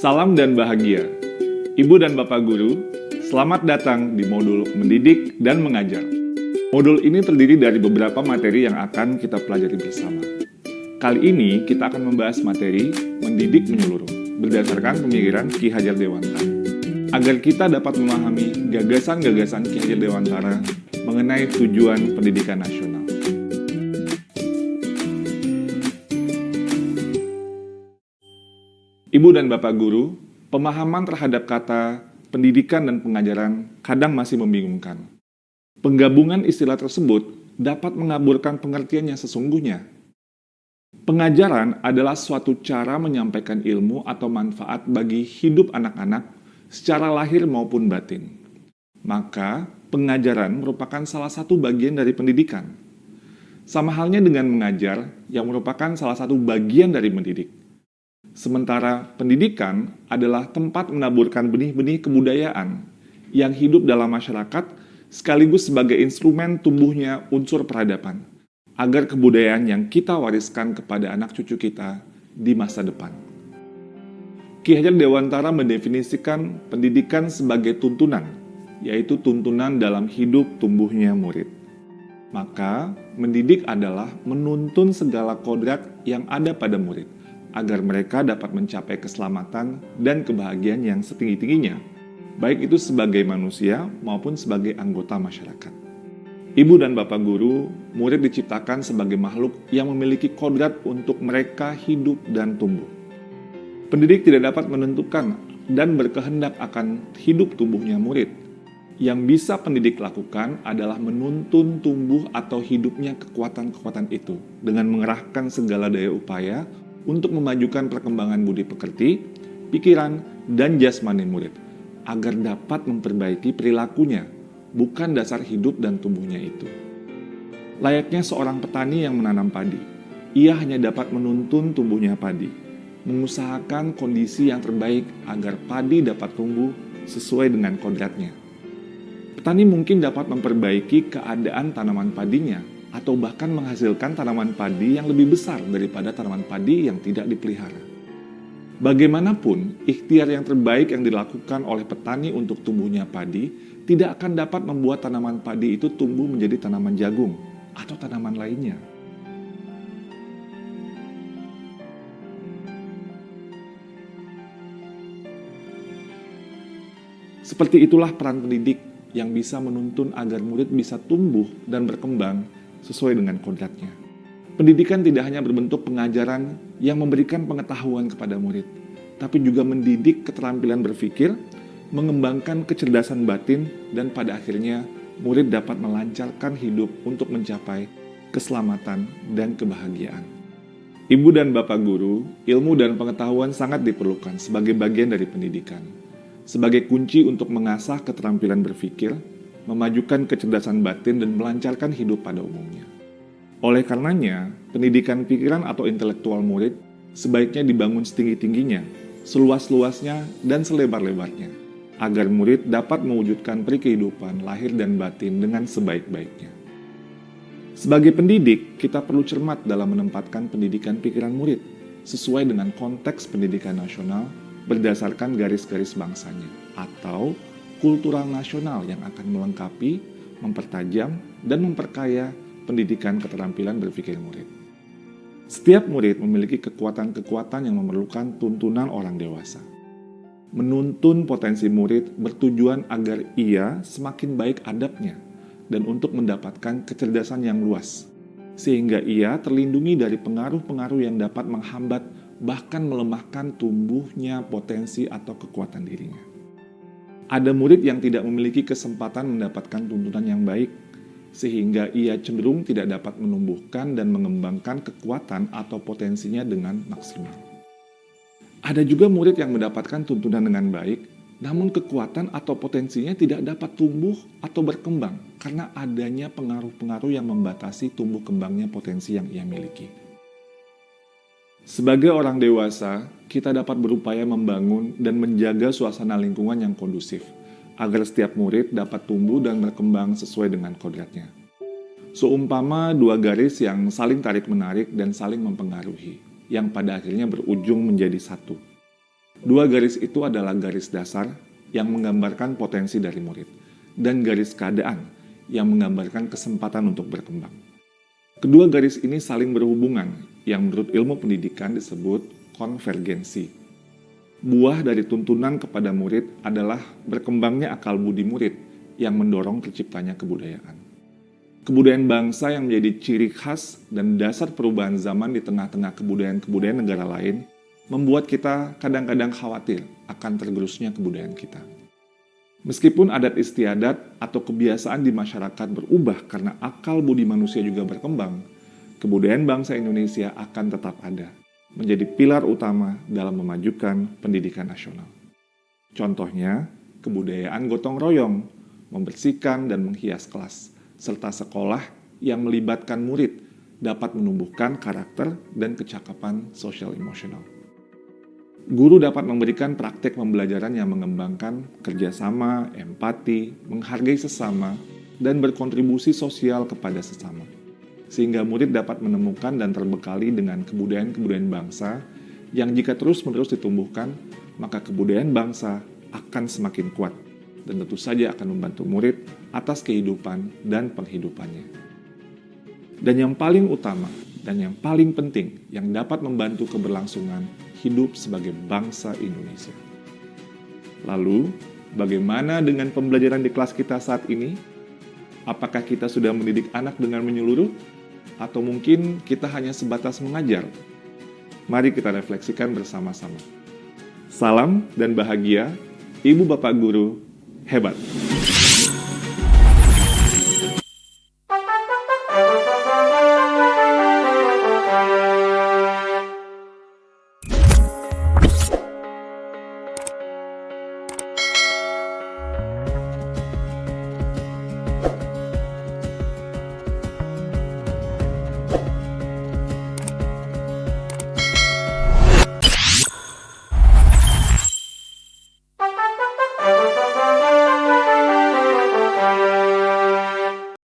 Salam dan bahagia. Ibu dan Bapak Guru, selamat datang di modul Mendidik dan Mengajar. Modul ini terdiri dari beberapa materi yang akan kita pelajari bersama. Kali ini kita akan membahas materi Mendidik Menyeluruh berdasarkan pemikiran Ki Hajar Dewantara. Agar kita dapat memahami gagasan-gagasan Ki Hajar Dewantara mengenai tujuan pendidikan nasional. Ibu dan Bapak Guru, pemahaman terhadap kata pendidikan dan pengajaran kadang masih membingungkan. Penggabungan istilah tersebut dapat mengaburkan pengertian yang sesungguhnya. Pengajaran adalah suatu cara menyampaikan ilmu atau manfaat bagi hidup anak-anak secara lahir maupun batin. Maka, pengajaran merupakan salah satu bagian dari pendidikan. Sama halnya dengan mengajar yang merupakan salah satu bagian dari mendidik. Sementara pendidikan adalah tempat menaburkan benih-benih kebudayaan yang hidup dalam masyarakat sekaligus sebagai instrumen tumbuhnya unsur peradaban, agar kebudayaan yang kita wariskan kepada anak cucu kita di masa depan. Ki Hajar Dewantara mendefinisikan pendidikan sebagai tuntunan, yaitu tuntunan dalam hidup tumbuhnya murid. Maka, mendidik adalah menuntun segala kodrat yang ada pada murid, agar mereka dapat mencapai keselamatan dan kebahagiaan yang setinggi-tingginya, baik itu sebagai manusia maupun sebagai anggota masyarakat. Ibu dan Bapak Guru, murid diciptakan sebagai makhluk yang memiliki kodrat untuk mereka hidup dan tumbuh. Pendidik tidak dapat menentukan dan berkehendak akan hidup tumbuhnya murid. Yang bisa pendidik lakukan adalah menuntun tumbuh atau hidupnya kekuatan-kekuatan itu dengan mengerahkan segala daya upaya untuk memajukan perkembangan budi pekerti, pikiran, dan jasmani murid, agar dapat memperbaiki perilakunya, bukan dasar hidup dan tumbuhnya itu. Layaknya seorang petani yang menanam padi, ia hanya dapat menuntun tumbuhnya padi, mengusahakan kondisi yang terbaik agar padi dapat tumbuh sesuai dengan kodratnya. Petani mungkin dapat memperbaiki keadaan tanaman padinya, atau bahkan menghasilkan tanaman padi yang lebih besar daripada tanaman padi yang tidak dipelihara. Bagaimanapun, ikhtiar yang terbaik yang dilakukan oleh petani untuk tumbuhnya padi tidak akan dapat membuat tanaman padi itu tumbuh menjadi tanaman jagung atau tanaman lainnya. Seperti itulah peran pendidik yang bisa menuntun agar murid bisa tumbuh dan berkembang sesuai dengan kodratnya. Pendidikan tidak hanya berbentuk pengajaran yang memberikan pengetahuan kepada murid, tapi juga mendidik keterampilan berpikir, mengembangkan kecerdasan batin, dan pada akhirnya murid dapat melancarkan hidup untuk mencapai keselamatan dan kebahagiaan. Ibu dan Bapak Guru, ilmu dan pengetahuan sangat diperlukan sebagai bagian dari pendidikan, sebagai kunci untuk mengasah keterampilan berpikir, memajukan kecerdasan batin, dan melancarkan hidup pada umumnya. Oleh karenanya, pendidikan pikiran atau intelektual murid sebaiknya dibangun setinggi-tingginya, seluas-luasnya, dan selebar-lebarnya, agar murid dapat mewujudkan peri kehidupan lahir dan batin dengan sebaik-baiknya. Sebagai pendidik, kita perlu cermat dalam menempatkan pendidikan pikiran murid sesuai dengan konteks pendidikan nasional berdasarkan garis-garis bangsanya, atau kultural nasional yang akan melengkapi, mempertajam, dan memperkaya pendidikan keterampilan berpikir murid. Setiap murid memiliki kekuatan-kekuatan yang memerlukan tuntunan orang dewasa. Menuntun potensi murid bertujuan agar ia semakin baik adabnya dan untuk mendapatkan kecerdasan yang luas, sehingga ia terlindungi dari pengaruh-pengaruh yang dapat menghambat bahkan melemahkan tumbuhnya potensi atau kekuatan dirinya. Ada murid yang tidak memiliki kesempatan mendapatkan tuntunan yang baik, sehingga ia cenderung tidak dapat menumbuhkan dan mengembangkan kekuatan atau potensinya dengan maksimal. Ada juga murid yang mendapatkan tuntunan dengan baik, namun kekuatan atau potensinya tidak dapat tumbuh atau berkembang karena adanya pengaruh-pengaruh yang membatasi tumbuh kembangnya potensi yang ia miliki. Sebagai orang dewasa, kita dapat berupaya membangun dan menjaga suasana lingkungan yang kondusif, agar setiap murid dapat tumbuh dan berkembang sesuai dengan kodratnya. Seumpama dua garis yang saling tarik-menarik dan saling mempengaruhi, yang pada akhirnya berujung menjadi satu. Dua garis itu adalah garis dasar yang menggambarkan potensi dari murid, dan garis keadaan yang menggambarkan kesempatan untuk berkembang. Kedua garis ini saling berhubungan, yang menurut ilmu pendidikan disebut konvergensi. Buah dari tuntunan kepada murid adalah berkembangnya akal budi murid yang mendorong terciptanya kebudayaan. Kebudayaan bangsa yang menjadi ciri khas dan dasar perubahan zaman di tengah-tengah kebudayaan-kebudayaan negara lain membuat kita kadang-kadang khawatir akan tergerusnya kebudayaan kita. Meskipun adat istiadat atau kebiasaan di masyarakat berubah karena akal budi manusia juga berkembang, kebudayaan bangsa Indonesia akan tetap ada, menjadi pilar utama dalam memajukan pendidikan nasional. Contohnya, kebudayaan gotong royong, membersihkan dan menghias kelas, serta sekolah yang melibatkan murid dapat menumbuhkan karakter dan kecakapan sosial emosional. Guru dapat memberikan praktek pembelajaran yang mengembangkan kerjasama, empati, menghargai sesama, dan berkontribusi sosial kepada sesama. Sehingga murid dapat menemukan dan terbekali dengan kebudayaan-kebudayaan bangsa yang jika terus-menerus ditumbuhkan, maka kebudayaan bangsa akan semakin kuat dan tentu saja akan membantu murid atas kehidupan dan penghidupannya. Dan yang paling utama dan yang paling penting yang dapat membantu keberlangsungan hidup sebagai bangsa Indonesia. Lalu, bagaimana dengan pembelajaran di kelas kita saat ini? Apakah kita sudah mendidik anak dengan menyeluruh? Atau mungkin kita hanya sebatas mengajar? Mari kita refleksikan bersama-sama. Salam dan bahagia, Ibu Bapak Guru hebat!